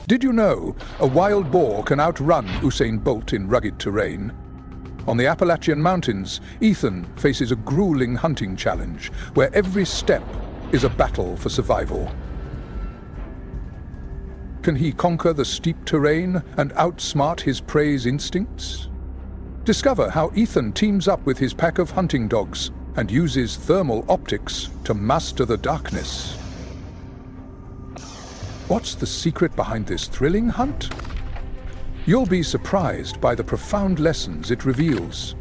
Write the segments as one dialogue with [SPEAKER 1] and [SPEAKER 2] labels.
[SPEAKER 1] Did you know a wild boar can outrun Usain Bolt in rugged terrain? On the Appalachian Mountains, Ethan faces a grueling hunting challenge where every step is a battle for survival. Can he conquer the steep terrain and outsmart his prey's instincts? Discover how Ethan teams up with his pack of hunting dogs and uses thermal optics to master the darkness. What's the secret behind this thrilling hunt? You'll be surprised by the profound lessons it reveals.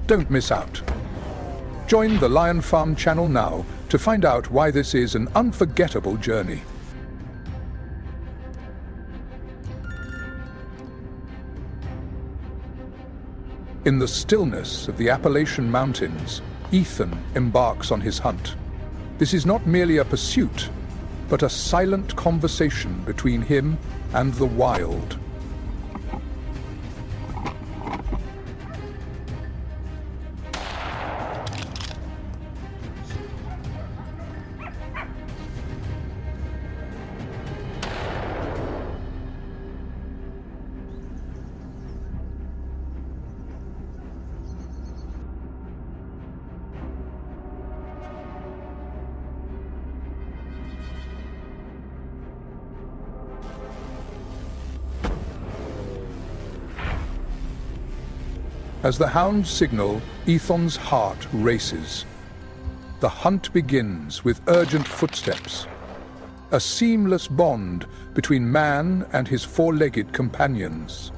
[SPEAKER 1] Don't miss out. Join the Lion Farm channel now to find out why this is an unforgettable journey. In the stillness of the Appalachian Mountains, Ethan embarks on his hunt. This is not merely a pursuit, but a silent conversation between him and the wild. As the hounds signal, Ethan's heart races. The hunt begins with urgent footsteps, a seamless bond between man and his four-legged companions.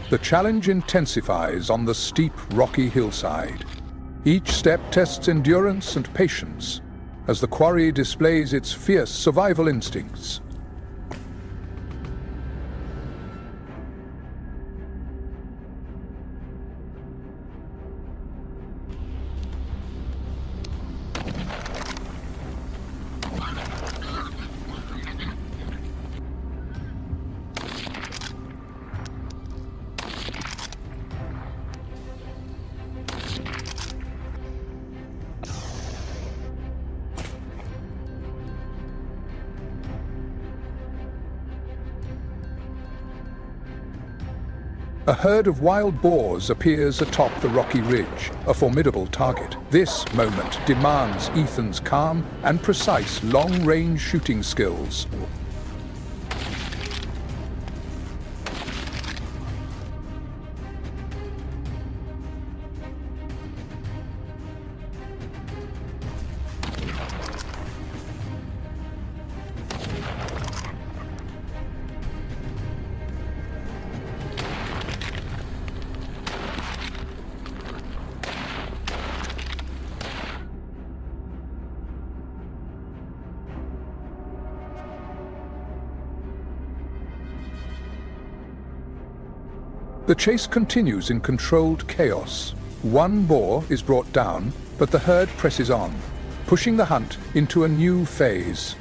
[SPEAKER 1] The challenge intensifies on the steep, rocky hillside. Each step tests endurance and patience as the quarry displays its fierce survival instincts. A herd of wild boars appears atop the rocky ridge, a formidable target. This moment demands Ethan's calm and precise long-range shooting skills. The chase continues in controlled chaos. One boar is brought down, but the herd presses on, pushing the hunt into a new phase.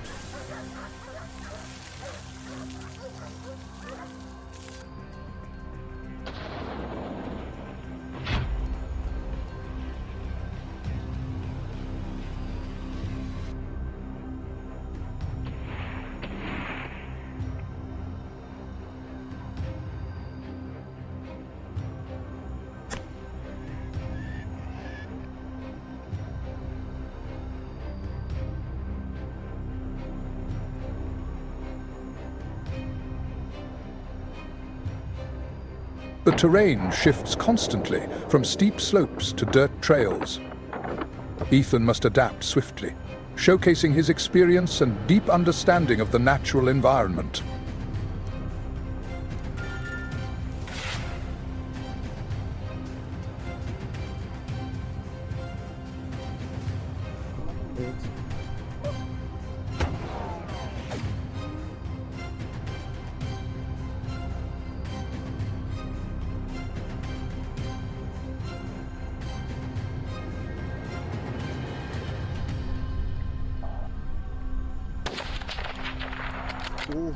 [SPEAKER 1] The terrain shifts constantly from steep slopes to dirt trails. Ethan must adapt swiftly, showcasing his experience and deep understanding of the natural environment. Through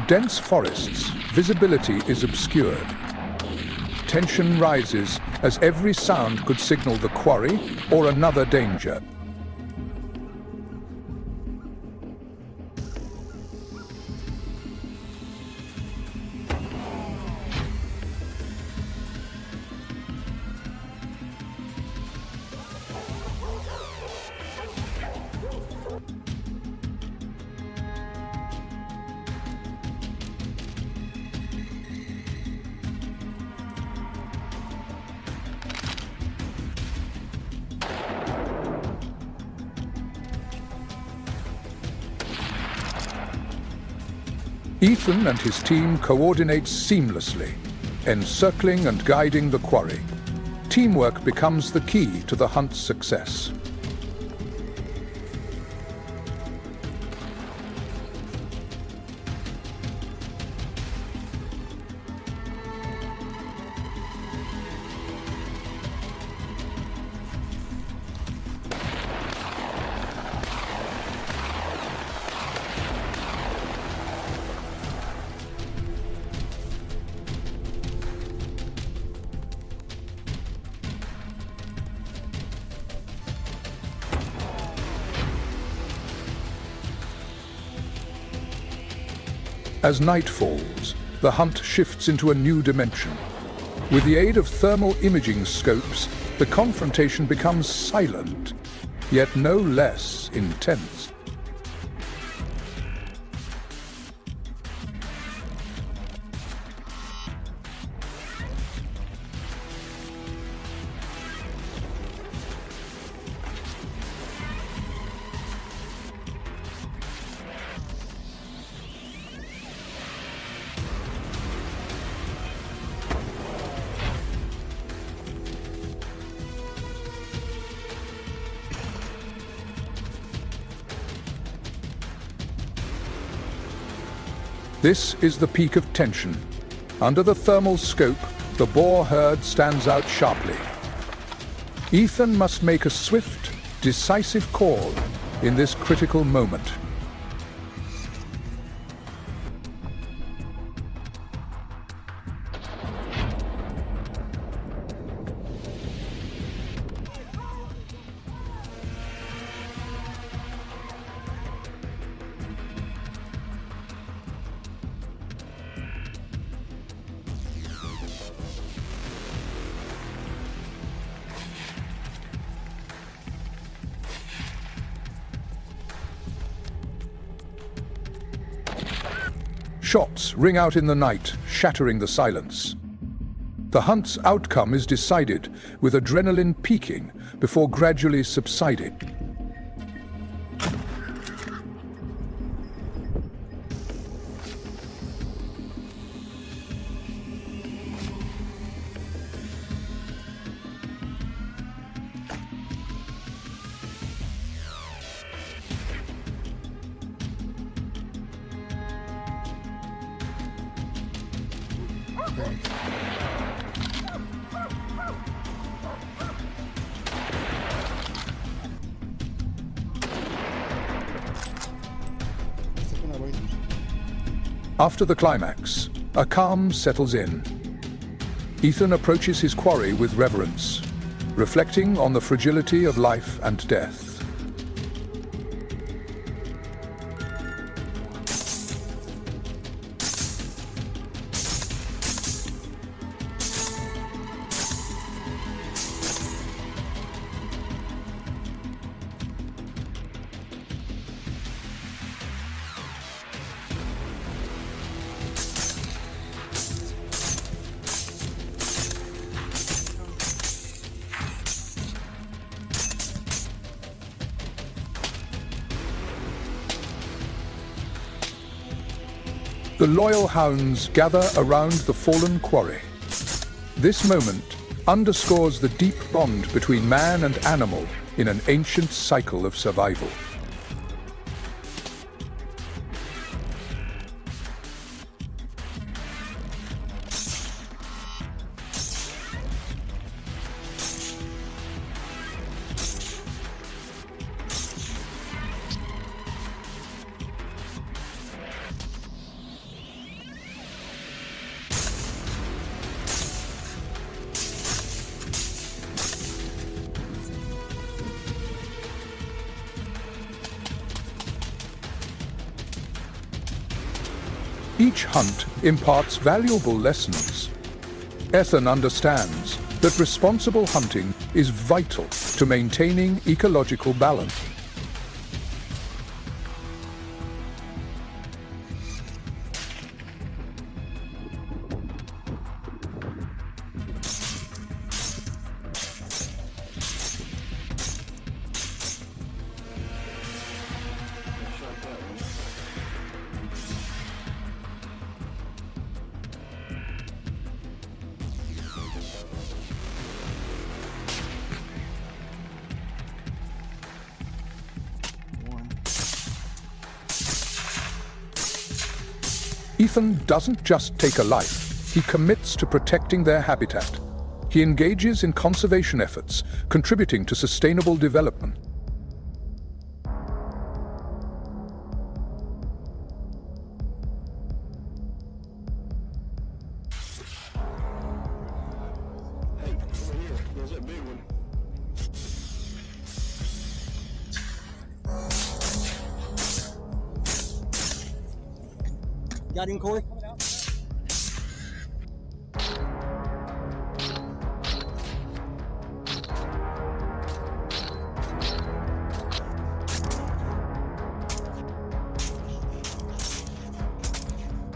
[SPEAKER 1] dense forests, visibility is obscured. Tension rises as every sound could signal the quarry or another danger. Ethan and his team coordinate seamlessly, encircling and guiding the quarry. Teamwork becomes the key to the hunt's success. As night falls, the hunt shifts into a new dimension. With the aid of thermal imaging scopes, the confrontation becomes silent, yet no less intense. This is the peak of tension. Under the thermal scope, the boar herd stands out sharply. Ethan must make a swift, decisive call in this critical moment. Shots ring out in the night, shattering the silence. The hunt's outcome is decided, with adrenaline peaking before gradually subsiding. After the climax, a calm settles in. Ethan approaches his quarry with reverence, reflecting on the fragility of life and death. The loyal hounds gather around the fallen quarry. This moment underscores the deep bond between man and animal in an ancient cycle of survival. Each hunt imparts valuable lessons. Ethan understands that responsible hunting is vital to maintaining ecological balance. Ethan doesn't just take a life, he commits to protecting their habitat. He engages in conservation efforts, contributing to sustainable development.
[SPEAKER 2] Got him, Corey?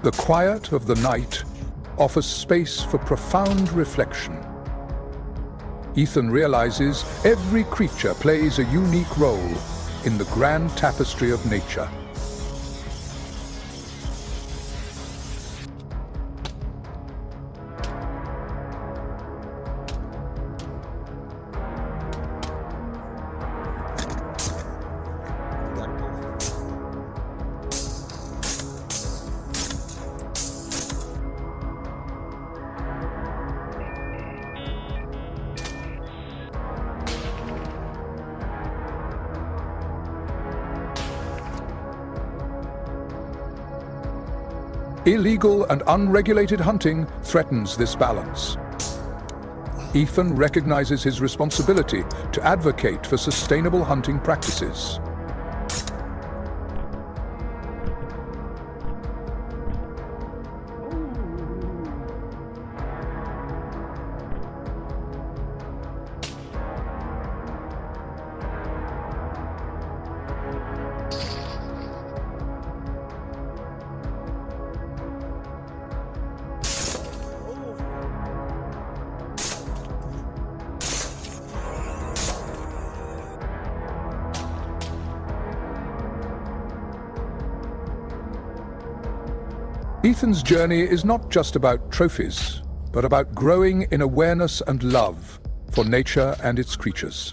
[SPEAKER 1] The quiet of the night offers space for profound reflection. Ethan realizes every creature plays a unique role in the grand tapestry of nature. Illegal and unregulated hunting threatens this balance. Ethan recognizes his responsibility to advocate for sustainable hunting practices. Ethan's journey is not just about trophies, but about growing in awareness and love for nature and its creatures.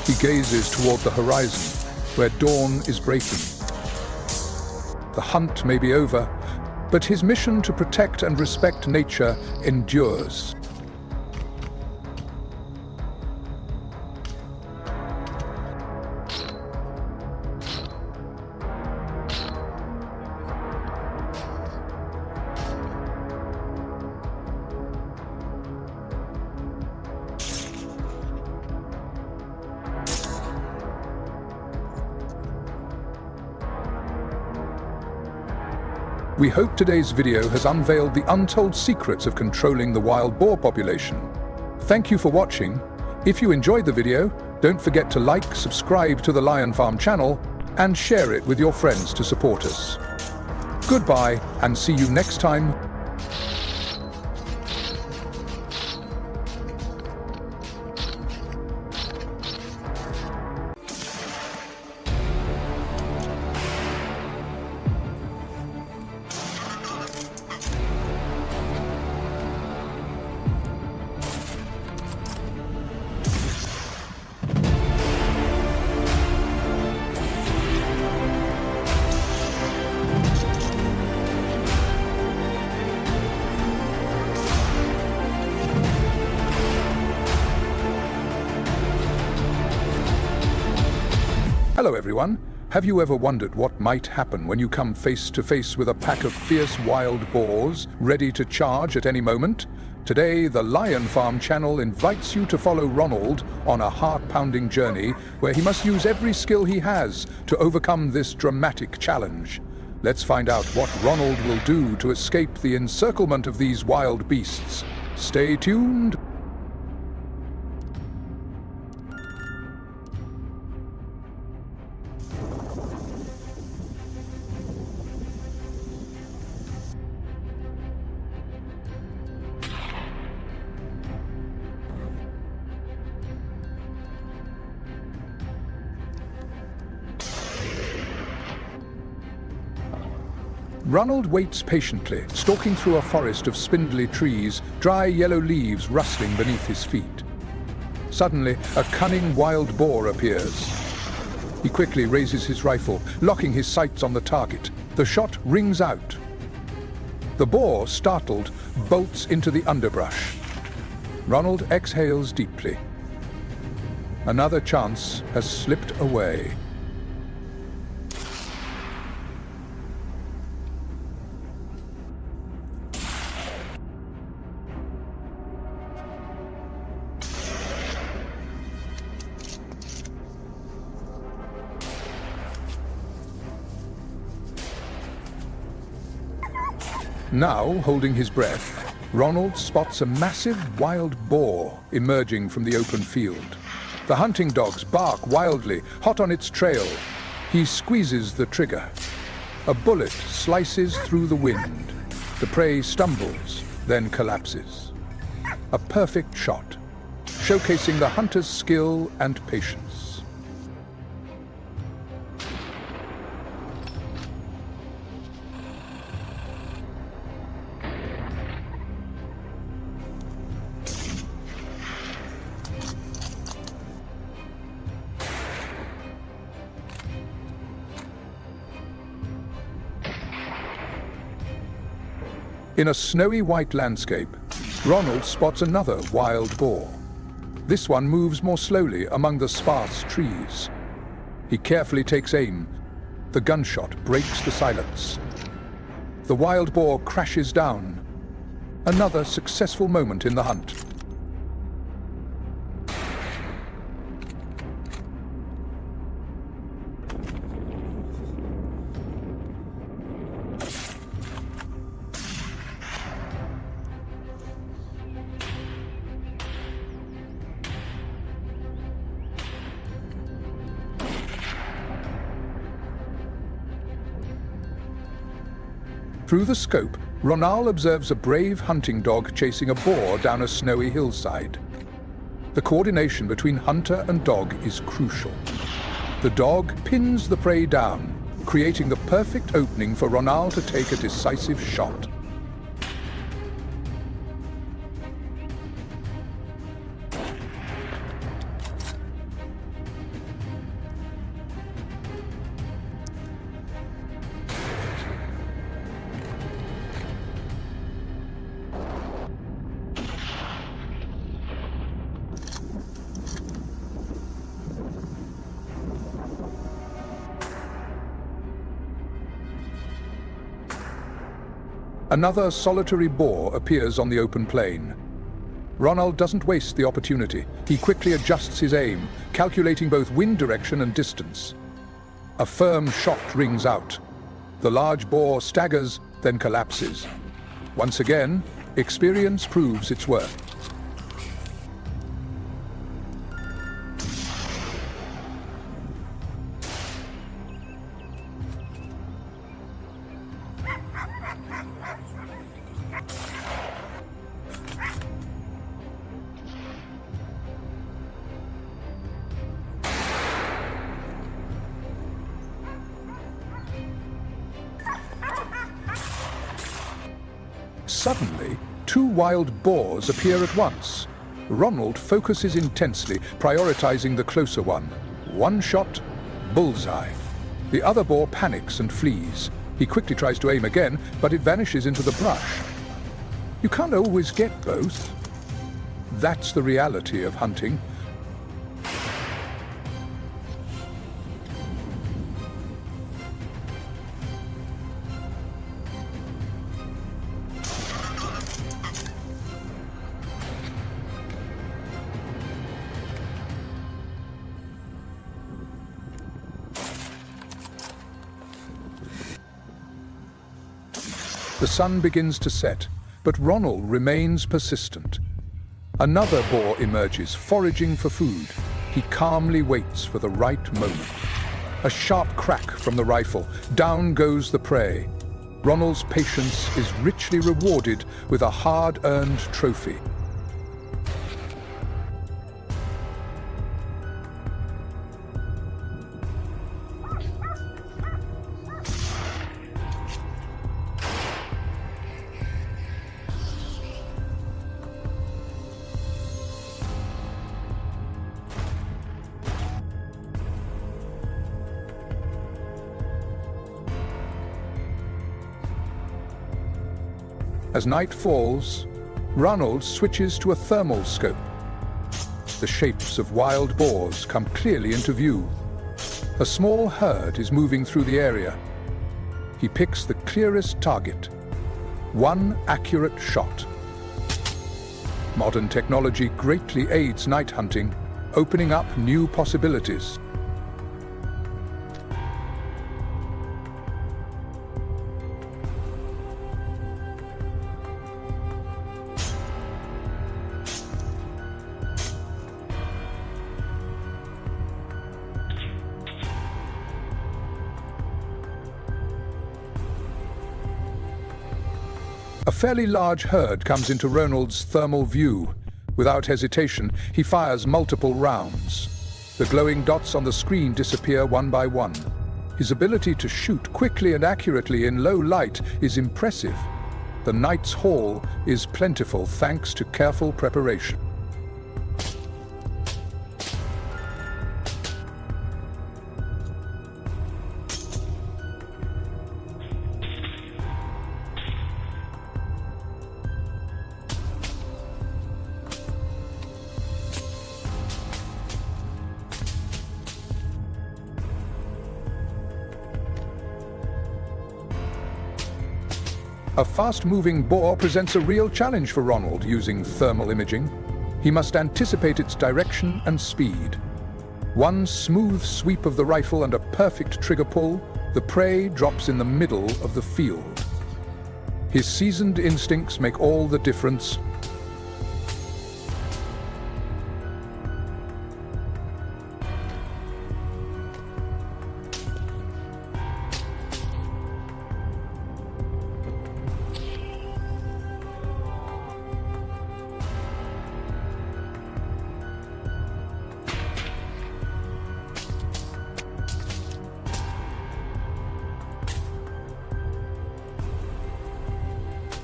[SPEAKER 1] He gazes toward the horizon, where dawn is breaking. The hunt may be over, but his mission to protect and respect nature endures. We hope today's video has unveiled the untold secrets of controlling the wild boar population. Thank you for watching. If you enjoyed the video, don't forget to like, subscribe to the Lion Farm channel, and share it with your friends to support us. Goodbye, and see you next time. Hello everyone. Have you ever wondered what might happen when you come face to face with a pack of fierce wild boars ready to charge at any moment? Today, the Lion Farm channel invites you to follow Ronald on a heart-pounding journey where he must use every skill he has to overcome this dramatic challenge. Let's find out what Ronald will do to escape the encirclement of these wild beasts. Stay tuned. Ronald waits patiently, stalking through a forest of spindly trees, dry yellow leaves rustling beneath his feet. Suddenly, a cunning wild boar appears. He quickly raises his rifle, locking his sights on the target. The shot rings out. The boar, startled, bolts into the underbrush. Ronald exhales deeply. Another chance has slipped away. Now, holding his breath, Ronald spots a massive wild boar emerging from the open field. The hunting dogs bark wildly, hot on its trail. He squeezes the trigger. A bullet slices through the wind. The prey stumbles, then collapses. A perfect shot, showcasing the hunter's skill and patience. In a snowy white landscape, Ronald spots another wild boar. This one moves more slowly among the sparse trees. He carefully takes aim. The gunshot breaks the silence. The wild boar crashes down. Another successful moment in the hunt. Through the scope, Ronald observes a brave hunting dog chasing a boar down a snowy hillside. The coordination between hunter and dog is crucial. The dog pins the prey down, creating the perfect opening for Ronald to take a decisive shot. Another solitary boar appears on the open plain. Ronald doesn't waste the opportunity. He quickly adjusts his aim, calculating both wind direction and distance. A firm shot rings out. The large boar staggers, then collapses. Once again, experience proves its worth. Suddenly, two wild boars appear at once. Ronald focuses intensely, prioritizing the closer one. One shot, bullseye. The other boar panics and flees. He quickly tries to aim again, but it vanishes into the brush. You can't always get both. That's the reality of hunting. The sun begins to set, but Ronald remains persistent. Another boar emerges, foraging for food. He calmly waits for the right moment. A sharp crack from the rifle. Down goes the prey. Ronald's patience is richly rewarded with a hard-earned trophy. As night falls, Ronald switches to a thermal scope. The shapes of wild boars come clearly into view. A small herd is moving through the area. He picks the clearest target. One accurate shot. Modern technology greatly aids night hunting, opening up new possibilities. A fairly large herd comes into Ronald's thermal view. Without hesitation, he fires multiple rounds. The glowing dots on the screen disappear one by one. His ability to shoot quickly and accurately in low light is impressive. The night's haul is plentiful thanks to careful preparation. A fast-moving boar presents a real challenge for Ronald using thermal imaging. He must anticipate its direction and speed. One smooth sweep of the rifle and a perfect trigger pull, the prey drops in the middle of the field. His seasoned instincts make all the difference.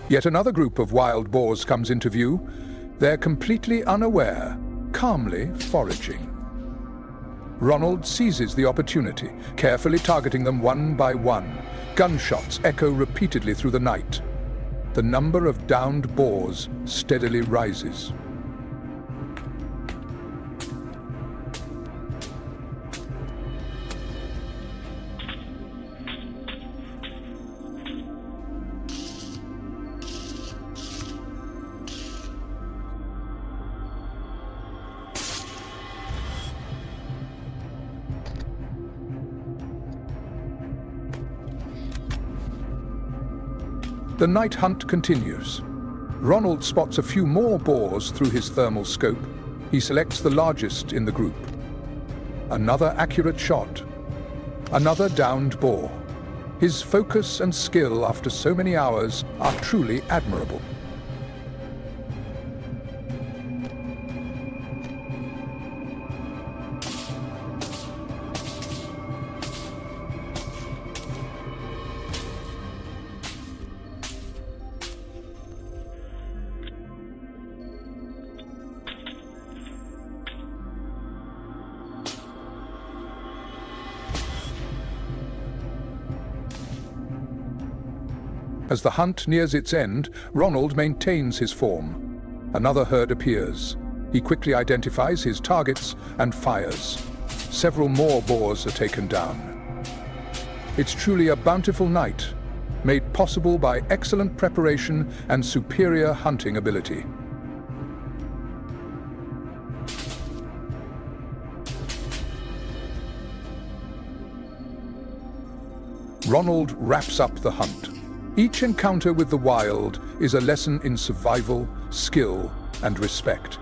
[SPEAKER 1] Yet another group of wild boars comes into view. They're completely unaware, calmly foraging. Ronald seizes the opportunity, carefully targeting them one by one. Gunshots echo repeatedly through the night. The number of downed boars steadily rises. The night hunt continues. Ronald spots a few more boars through his thermal scope. He selects the largest in the group. Another accurate shot. Another downed boar. His focus and skill after so many hours are truly admirable. As the hunt nears its end, Ronald maintains his form. Another herd appears. He quickly identifies his targets and fires. Several more boars are taken down. It's truly a bountiful night, made possible by excellent preparation and superior hunting ability. Ronald wraps up the hunt. Each encounter with the wild is a lesson in survival, skill, and respect.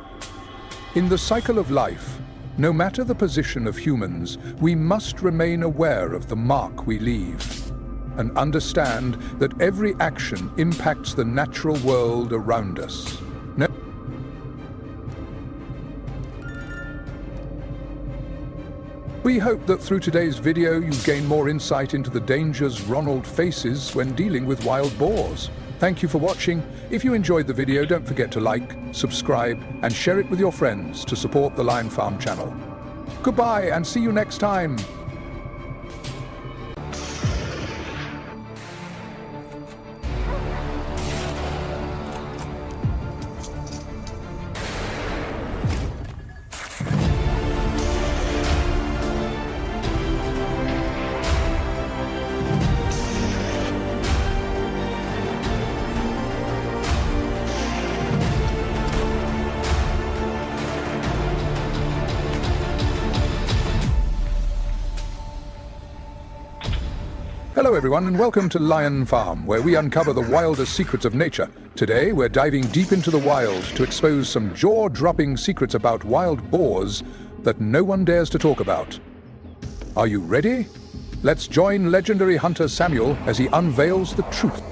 [SPEAKER 1] In the cycle of life, no matter the position of humans, we must remain aware of the mark we leave and understand that every action impacts the natural world around us. We hope that through today's video you gain more insight into the dangers Ronald faces when dealing with wild boars. Thank you for watching. If you enjoyed the video, don't forget to like, subscribe, and share it with your friends to support the Lion Farm channel. Goodbye and see you next time. Hello everyone and welcome to Lion Farm, where we uncover the wildest secrets of nature. Today we're diving deep into the wild to expose some jaw-dropping secrets about wild boars that no one dares to talk about. Are you ready? Let's join legendary hunter Samuel as he unveils the truth.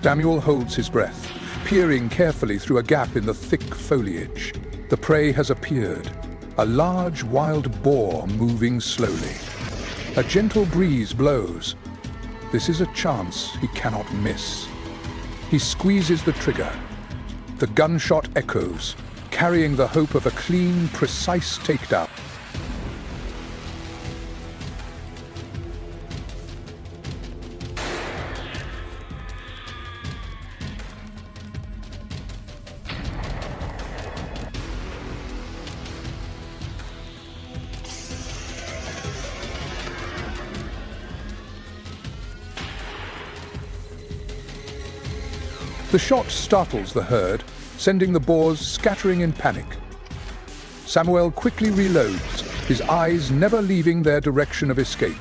[SPEAKER 1] Samuel holds his breath, peering carefully through a gap in the thick foliage. The prey has appeared, a large wild boar moving slowly. A gentle breeze blows. This is a chance he cannot miss. He squeezes the trigger. The gunshot echoes, carrying the hope of a clean, precise takedown. The shot startles the herd, sending the boars scattering in panic. Samuel quickly reloads, his eyes never leaving their direction of escape.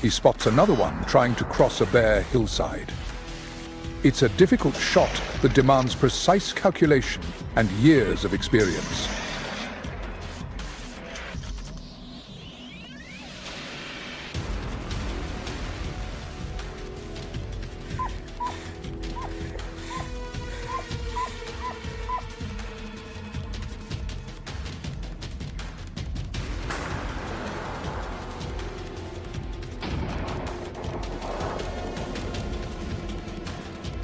[SPEAKER 1] He spots another one trying to cross a bare hillside. It's a difficult shot that demands precise calculation and years of experience.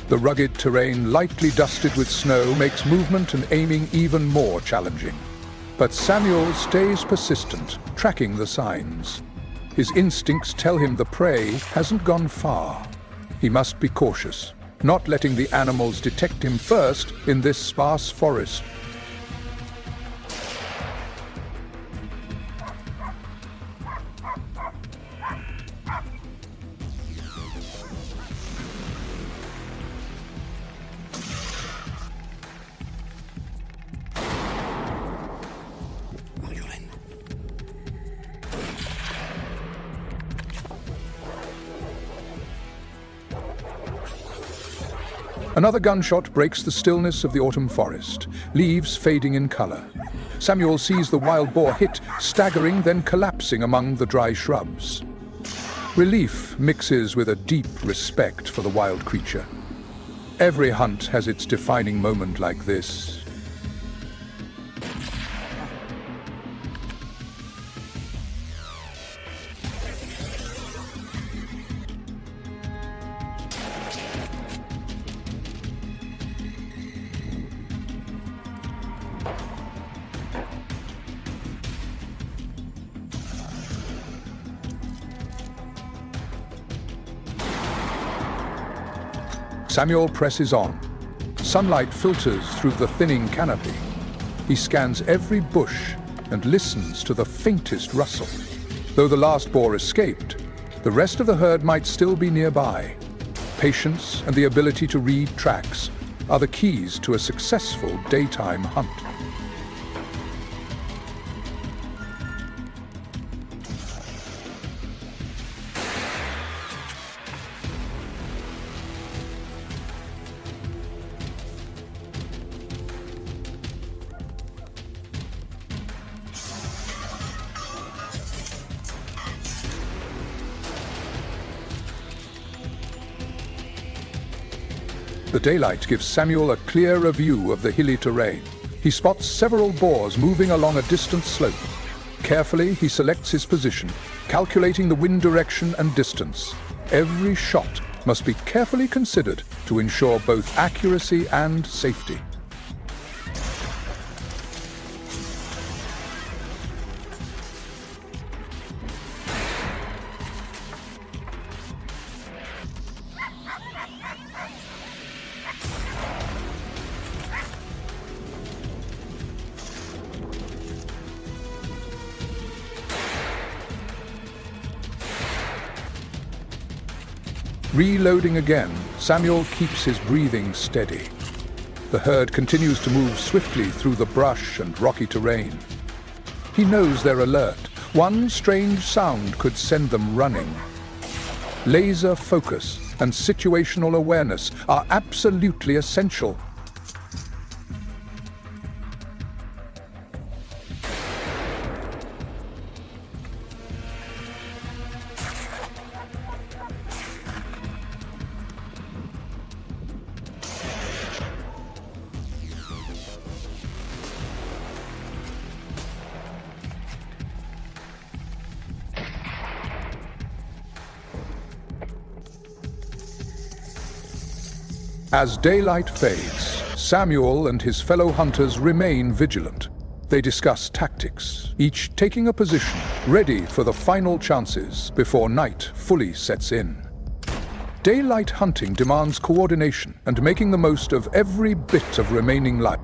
[SPEAKER 1] The rugged terrain, lightly dusted with snow, makes movement and aiming even more challenging. But Samuel stays persistent, tracking the signs. His instincts tell him the prey hasn't gone far. He must be cautious, not letting the animals detect him first in this sparse forest. Another gunshot breaks the stillness of the autumn forest, leaves fading in color. Samuel sees the wild boar hit, staggering, then collapsing among the dry shrubs. Relief mixes with a deep respect for the wild creature. Every hunt has its defining moment like this. Samuel presses on. Sunlight filters through the thinning canopy. He scans every bush and listens to the faintest rustle. Though the last boar escaped, the rest of the herd might still be nearby. Patience and the ability to read tracks are the keys to a successful daytime hunt. The daylight gives Samuel a clearer view of the hilly terrain. He spots several boars moving along a distant slope. Carefully, he selects his position, calculating the wind direction and distance. Every shot must be carefully considered to ensure both accuracy and safety. Reloading again, Samuel keeps his breathing steady. The herd continues to move swiftly through the brush and rocky terrain. He knows they're alert. One strange sound could send them running. Laser focus and situational awareness are absolutely essential. As daylight fades, Samuel and his fellow hunters remain vigilant. They discuss tactics, each taking a position, ready for the final chances before night fully sets in. Daylight hunting demands coordination and making the most of every bit of remaining light.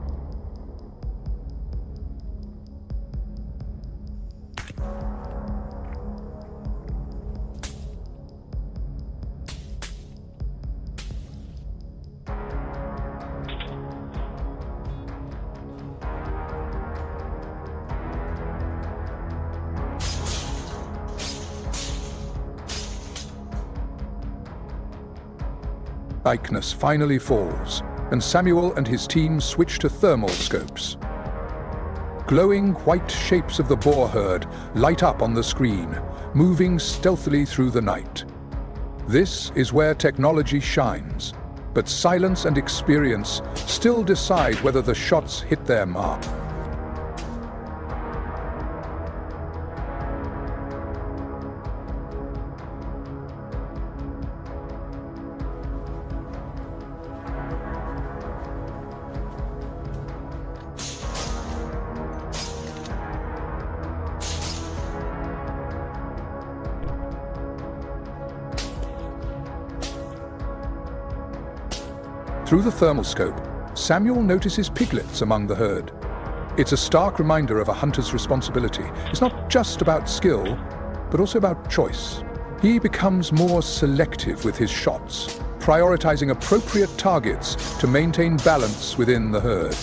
[SPEAKER 1] Darkness finally falls, and Samuel and his team switch to thermal scopes. Glowing white shapes of the boar herd light up on the screen, moving stealthily through the night. This is where technology shines, but silence and experience still decide whether the shots hit their mark. Through the thermal scope, Samuel notices piglets among the herd. It's a stark reminder of a hunter's responsibility. It's not just about skill, but also about choice. He becomes more selective with his shots, prioritizing appropriate targets to maintain balance within the herd.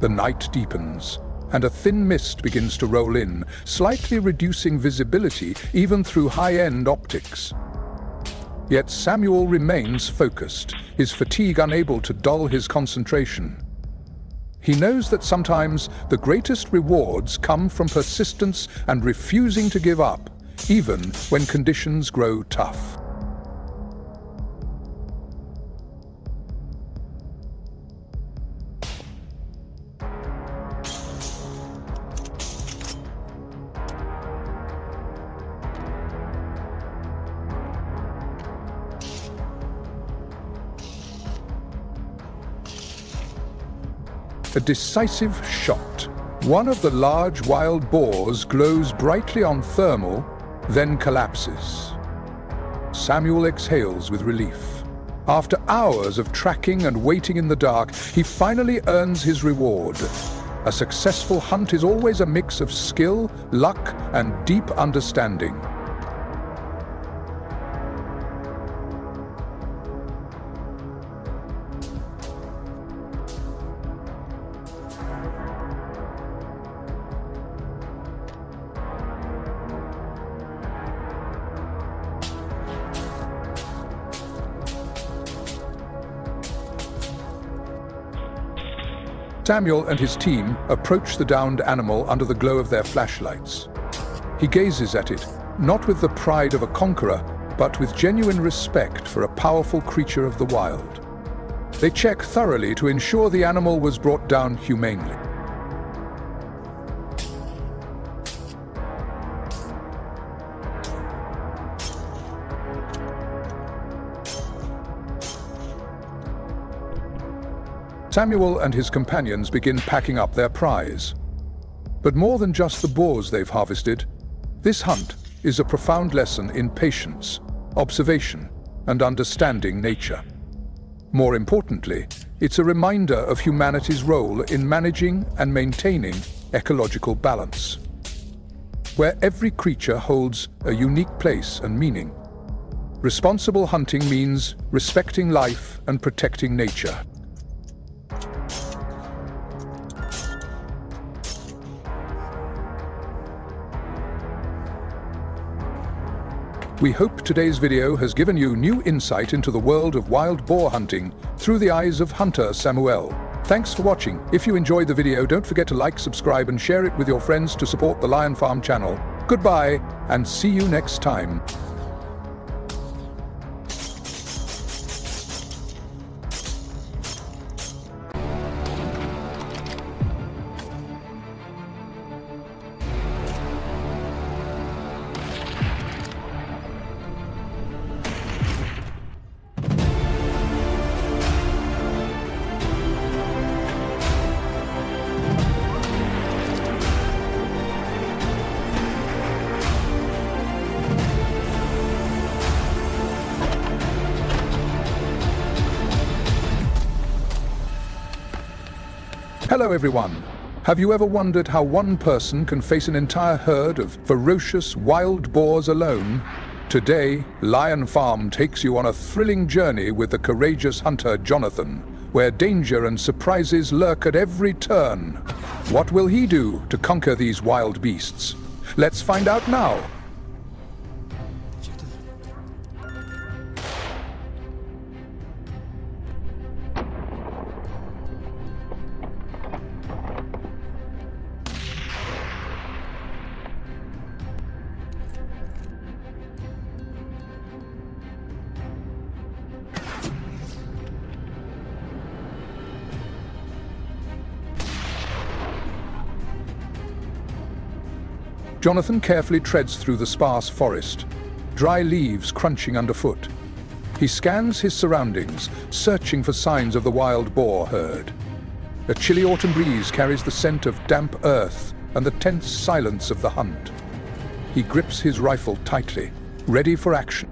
[SPEAKER 1] The night deepens, and a thin mist begins to roll in, slightly reducing visibility even through high-end optics. Yet Samuel remains focused, his fatigue unable to dull his concentration. He knows that sometimes the greatest rewards come from persistence and refusing to give up, even when conditions grow tough. A decisive shot. One of the large wild boars glows brightly on thermal, then collapses. Samuel exhales with relief. After hours of tracking and waiting in the dark, he finally earns his reward. A successful hunt is always a mix of skill, luck, and deep understanding. Samuel and his team approach the downed animal under the glow of their flashlights. He gazes at it, not with the pride of a conqueror, but with genuine respect for a powerful creature of the wild. They check thoroughly to ensure the animal was brought down humanely. Samuel and his companions begin packing up their prize. But more than just the boars they've harvested, this hunt is a profound lesson in patience, observation, and understanding nature. More importantly, it's a reminder of humanity's role in managing and maintaining ecological balance, where every creature holds a unique place and meaning. Responsible hunting means respecting life and protecting nature. We hope today's video has given you new insight into the world of wild boar hunting through the eyes of hunter Samuel. Thanks for watching. If you enjoyed the video, don't forget to like, subscribe, and share it with your friends to support the Lion Farm channel. Goodbye, and see you next time. Hello everyone. Have you ever wondered how one person can face an entire herd of ferocious wild boars alone? Today, Lion Farm takes you on a thrilling journey with the courageous hunter Jonathan, where danger and surprises lurk at every turn. What will he do to conquer these wild beasts? Let's find out now. Jonathan carefully treads through the sparse forest, dry leaves crunching underfoot. He scans his surroundings, searching for signs of the wild boar herd. A chilly autumn breeze carries the scent of damp earth and the tense silence of the hunt. He grips his rifle tightly, ready for action.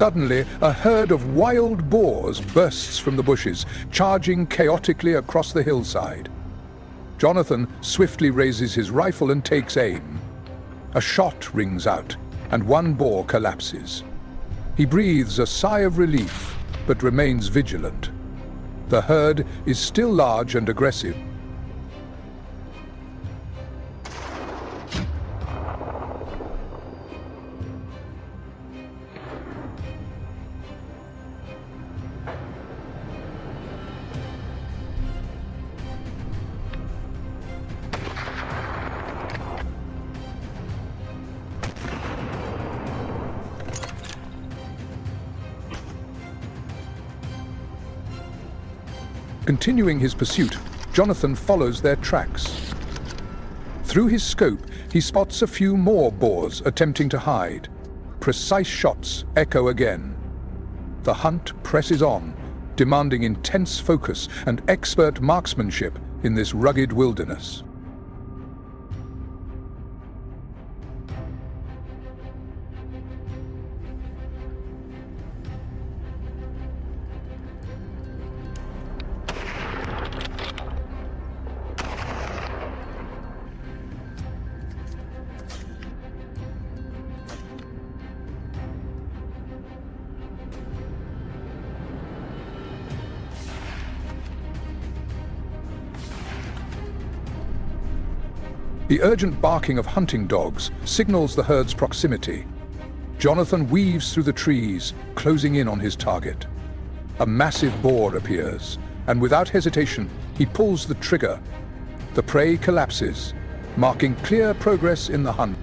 [SPEAKER 1] Suddenly, a herd of wild boars bursts from the bushes, charging chaotically across the hillside. Jonathan swiftly raises his rifle and takes aim. A shot rings out, and one boar collapses. He breathes a sigh of relief, but remains vigilant. The herd is still large and aggressive. Continuing his pursuit, Jonathan follows their tracks. Through his scope, he spots a few more boars attempting to hide. Precise shots echo again. The hunt presses on, demanding intense focus and expert marksmanship in this rugged wilderness. The urgent barking of hunting dogs signals the herd's proximity. Jonathan weaves through the trees, closing in on his target. A massive boar appears, and without hesitation, he pulls the trigger. The prey collapses, marking clear progress in the hunt.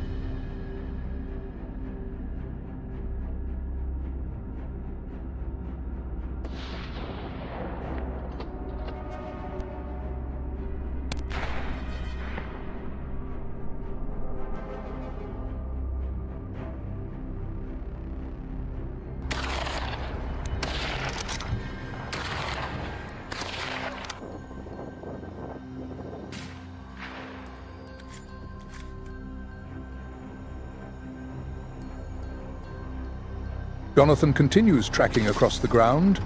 [SPEAKER 1] Jonathan continues tracking across the ground,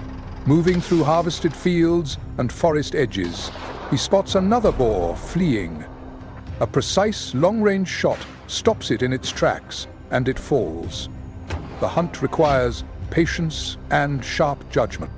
[SPEAKER 1] moving through harvested fields and forest edges. He spots another boar fleeing. A precise long-range shot stops it in its tracks, and it falls. The hunt requires patience and sharp judgment.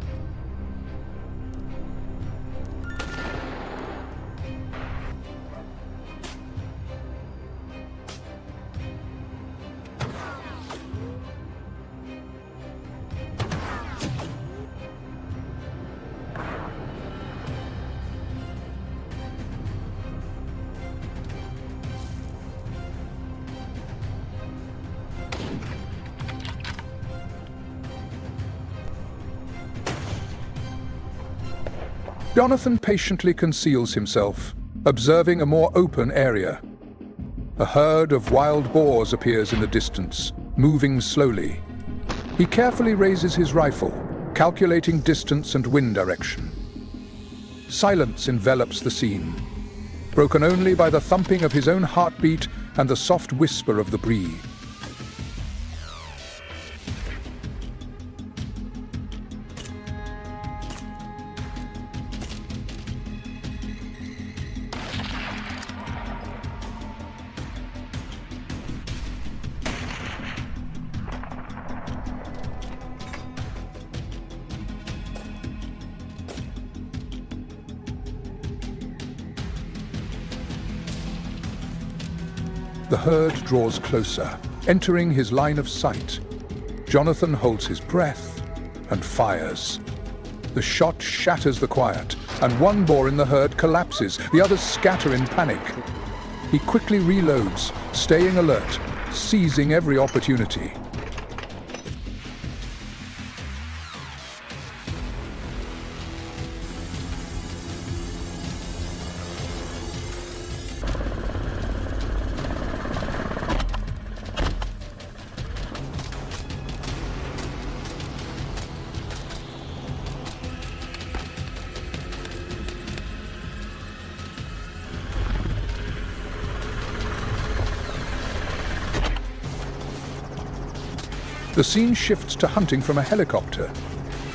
[SPEAKER 1] Jonathan patiently conceals himself, observing a more open area. A herd of wild boars appears in the distance, moving slowly. He carefully raises his rifle, calculating distance and wind direction. Silence envelops the scene, broken only by the thumping of his own heartbeat and the soft whisper of the breeze. The herd draws closer, entering his line of sight. Jonathan holds his breath and fires. The shot shatters the quiet, and one boar in the herd collapses. The others scatter in panic. He quickly reloads, staying alert, seizing every opportunity. The scene shifts to hunting from a helicopter.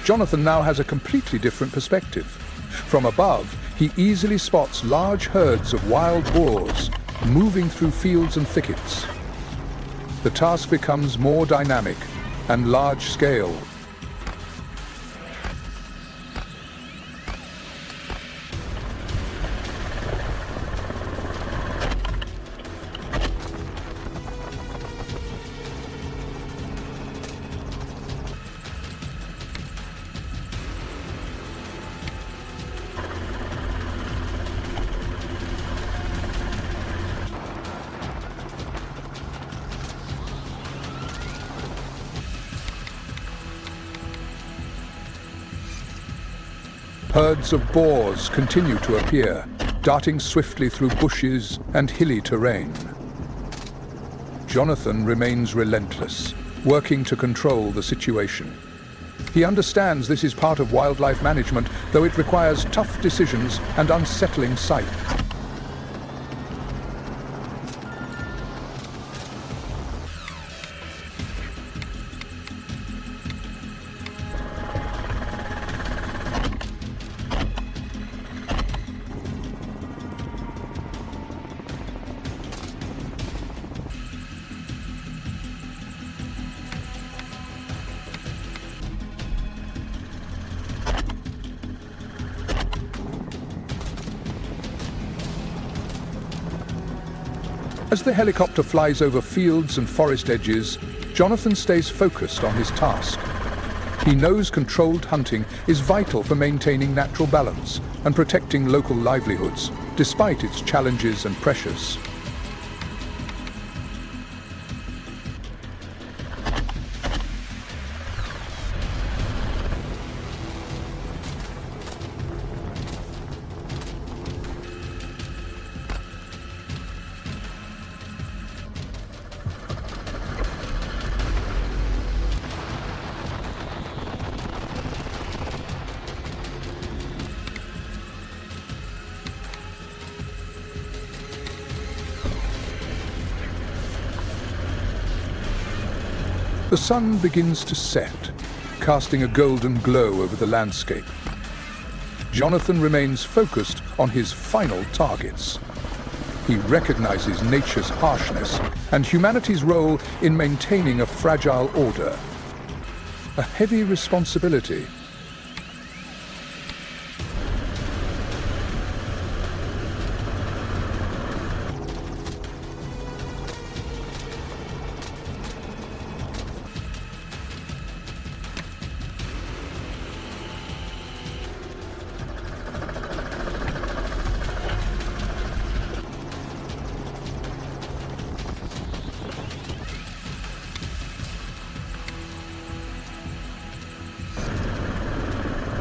[SPEAKER 1] Jonathan now has a completely different perspective. From above, he easily spots large herds of wild boars moving through fields and thickets. The task becomes more dynamic and large-scale. Herds of boars continue to appear, darting swiftly through bushes and hilly terrain. Jonathan remains relentless, working to control the situation. He understands this is part of wildlife management, though it requires tough decisions and unsettling sight. As the helicopter flies over fields and forest edges, Jonathan stays focused on his task. He knows controlled hunting is vital for maintaining natural balance and protecting local livelihoods, despite its challenges and pressures. The sun begins to set, casting a golden glow over the landscape. Jonathan remains focused on his final targets. He recognizes nature's harshness and humanity's role in maintaining a fragile order. A heavy responsibility.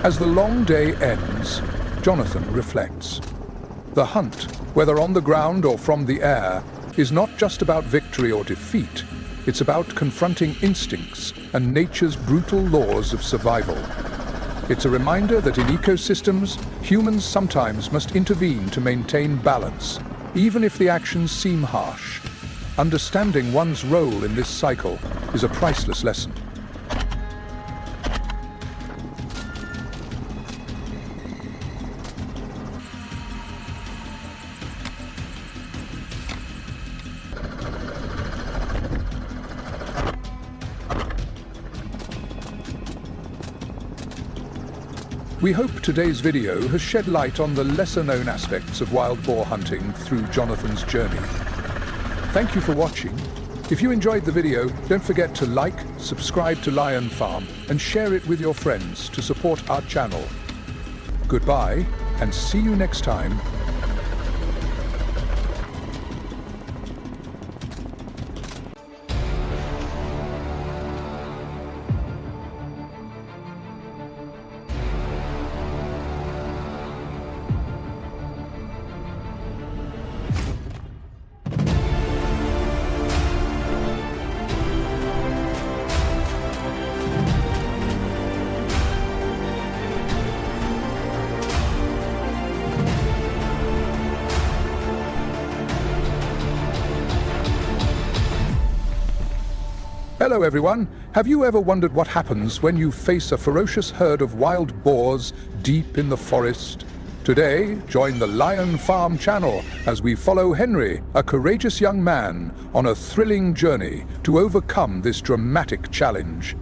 [SPEAKER 1] As the long day ends, Jonathan reflects. The hunt, whether on the ground or from the air, is not just about victory or defeat. It's about confronting instincts and nature's brutal laws of survival. It's a reminder that in ecosystems, humans sometimes must intervene to maintain balance, even if the actions seem harsh. Understanding one's role in this cycle is a priceless lesson. We hope today's video has shed light on the lesser-known aspects of wild boar hunting through Jonathan's journey. Thank you for watching. If you enjoyed the video, don't forget to like, subscribe to Lion Farm, and share it with your friends to support our channel. Goodbye, and see you next time. Hello everyone, have you ever wondered what happens when you face a ferocious herd of wild boars deep in the forest? Today, join the Lion Farm channel as we follow Henry, a courageous young man, on a thrilling journey to overcome this dramatic challenge.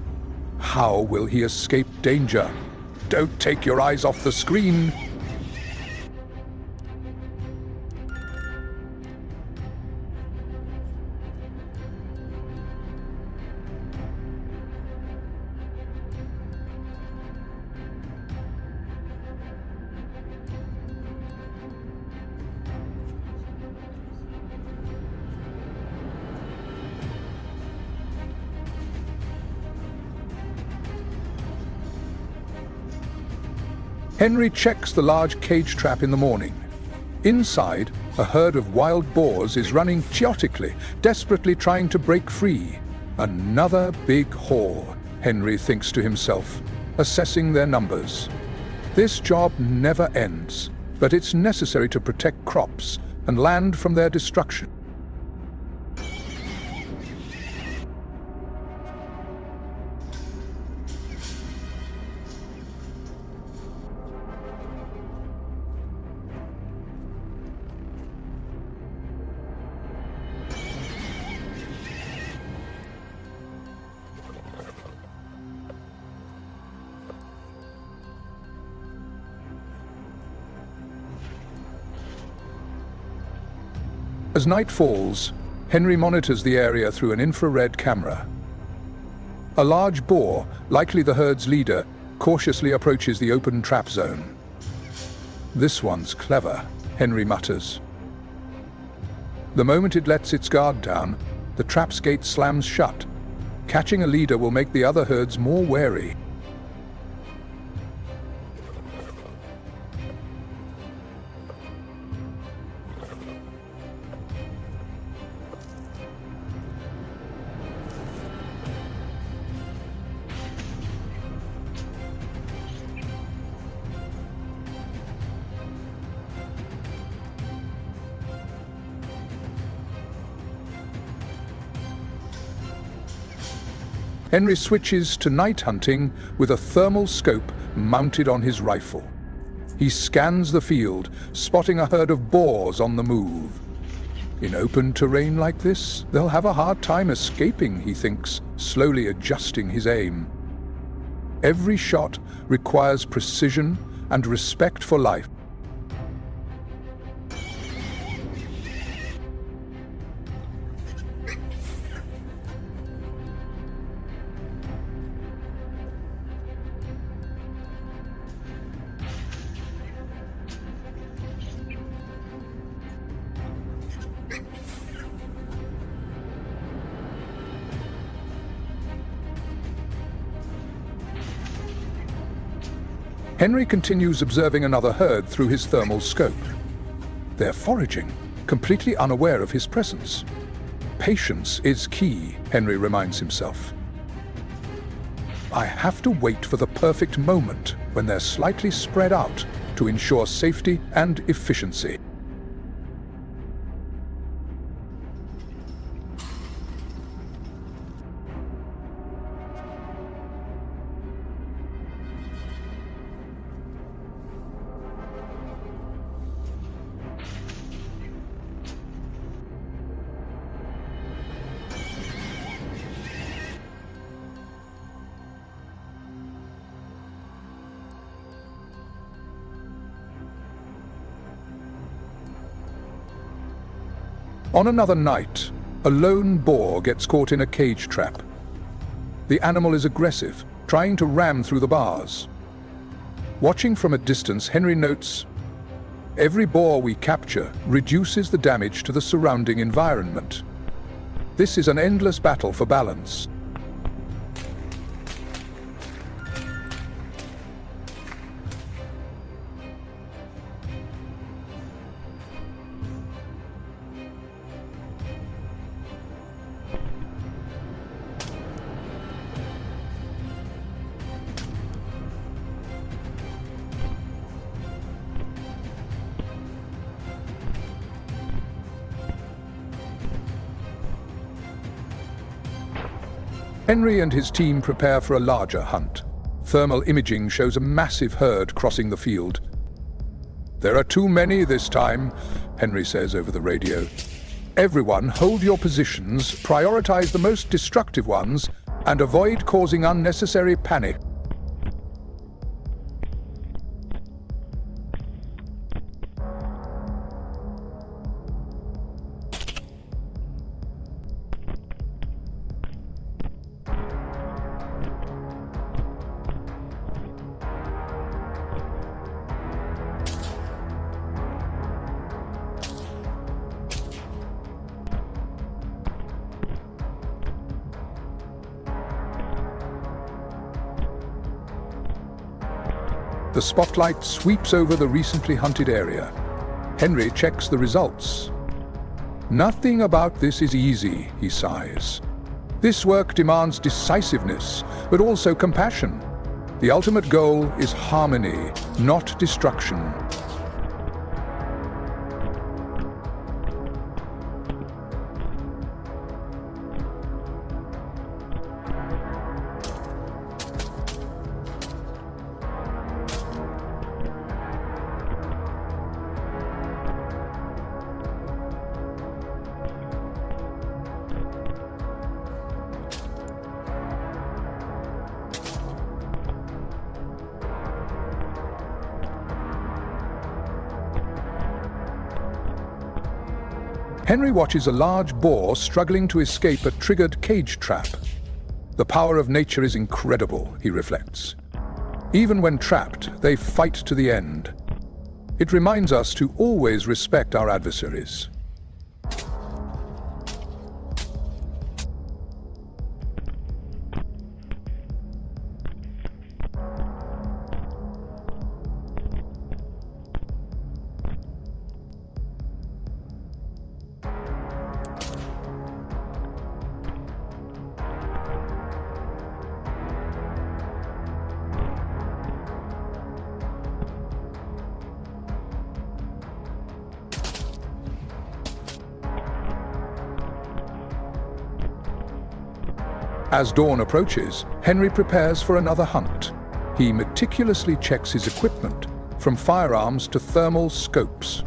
[SPEAKER 1] How will he escape danger? Don't take your eyes off the screen. Henry checks the large cage trap in the morning. Inside, a herd of wild boars is running chaotically, desperately trying to break free. Another big haul, Henry thinks to himself, assessing their numbers. This job never ends, but it's necessary to protect crops and land from their destruction. As night falls, Henry monitors the area through an infrared camera. A large boar, likely the herd's leader, cautiously approaches the open trap zone. "This one's clever," Henry mutters. The moment it lets its guard down, the trap's gate slams shut. Catching a leader will make the other herds more wary. Henry switches to night hunting with a thermal scope mounted on his rifle. He scans the field, spotting a herd of boars on the move. In open terrain like this, they'll have a hard time escaping, he thinks, slowly adjusting his aim. Every shot requires precision and respect for life. Henry continues observing another herd through his thermal scope. They're foraging, completely unaware of his presence. Patience is key, Henry reminds himself. I have to wait for the perfect moment when they're slightly spread out to ensure safety and efficiency. On another night, a lone boar gets caught in a cage trap. The animal is aggressive, trying to ram through the bars. Watching from a distance, Henry notes, every boar we capture reduces the damage to the surrounding environment. This is an endless battle for balance. Henry and his team prepare for a larger hunt. Thermal imaging shows a massive herd crossing the field. "There are too many this time," Henry says over the radio. "Everyone hold your positions, prioritize the most destructive ones, and avoid causing unnecessary panic." The spotlight sweeps over the recently hunted area. Henry checks the results. "Nothing about this is easy," he sighs. "This work demands decisiveness, but also compassion. The ultimate goal is harmony, not destruction." Henry watches a large boar struggling to escape a triggered cage trap. The power of nature is incredible, he reflects. Even when trapped, they fight to the end. It reminds us to always respect our adversaries. As dawn approaches, Henry prepares for another hunt. He meticulously checks his equipment, from firearms to thermal scopes.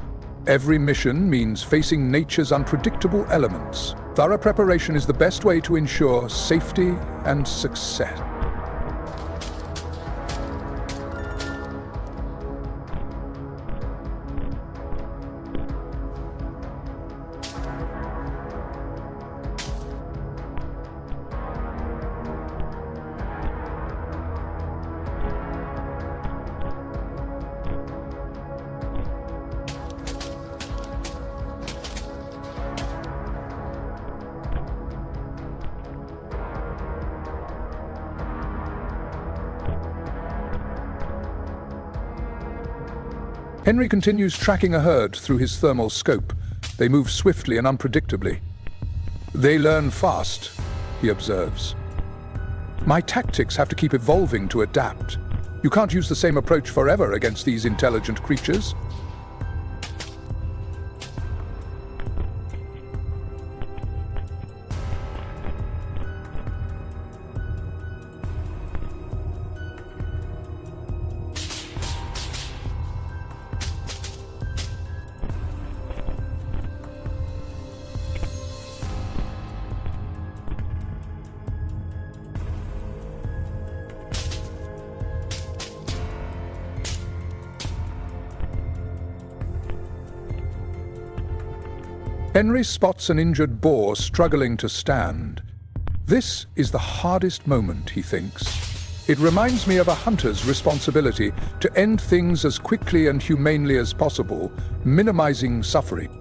[SPEAKER 1] Every mission means facing nature's unpredictable elements. Thorough preparation is the best way to ensure safety and success. Henry continues tracking a herd through his thermal scope. They move swiftly and unpredictably. "They learn fast," he observes. "My tactics have to keep evolving to adapt. You can't use the same approach forever against these intelligent creatures." Henry spots an injured boar struggling to stand. This is the hardest moment, he thinks. It reminds me of a hunter's responsibility to end things as quickly and humanely as possible, minimizing suffering.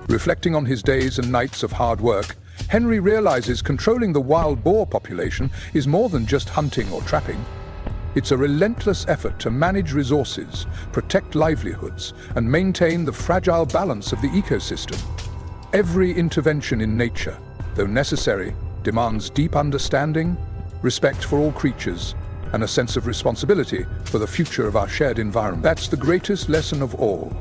[SPEAKER 1] Reflecting on his days and nights of hard work, Henry realizes controlling the wild boar population is more than just hunting or trapping. It's a relentless effort to manage resources, protect livelihoods, and maintain the fragile balance of the ecosystem. Every intervention in nature, though necessary, demands deep understanding, respect for all creatures, and a sense of responsibility for the future of our shared environment. That's the greatest lesson of all.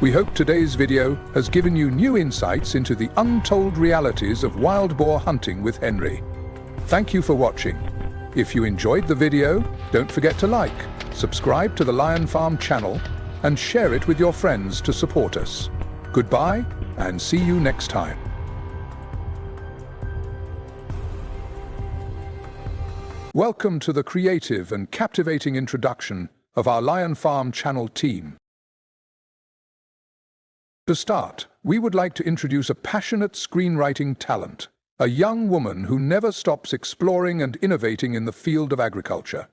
[SPEAKER 1] We hope today's video has given you new insights into the untold realities of wild boar hunting with Henry. Thank you for watching. If you enjoyed the video, don't forget to like, subscribe to the Lion Farm channel, and share it with your friends to support us. Goodbye, and see you next time. Welcome to the creative and captivating introduction of our Lion Farm channel team. To start, we would like to introduce a passionate screenwriting talent, a young woman who never stops exploring and innovating in the field of agriculture.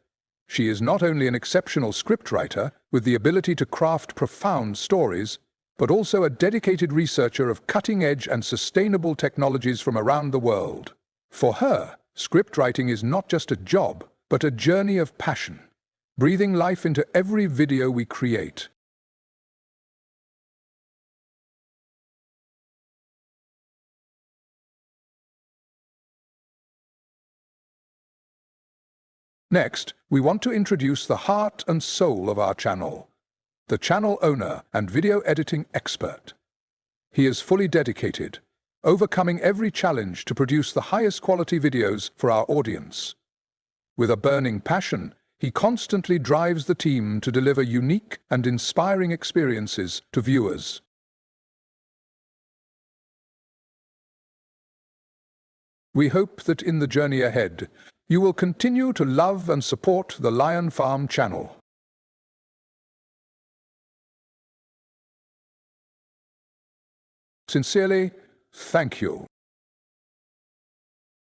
[SPEAKER 1] She is not only an exceptional scriptwriter with the ability to craft profound stories, but also a dedicated researcher of cutting-edge and sustainable technologies from around the world. For her, scriptwriting is not just a job, but a journey of passion, breathing life into every video we create. Next, we want to introduce the heart and soul of our channel, the channel owner and video editing expert. He is fully dedicated, overcoming every challenge to produce the highest quality videos for our audience. With a burning passion, he constantly drives the team to deliver unique and inspiring experiences to viewers. We hope that in the journey ahead, you will continue to love and support the Lion Farm channel. Sincerely, thank you.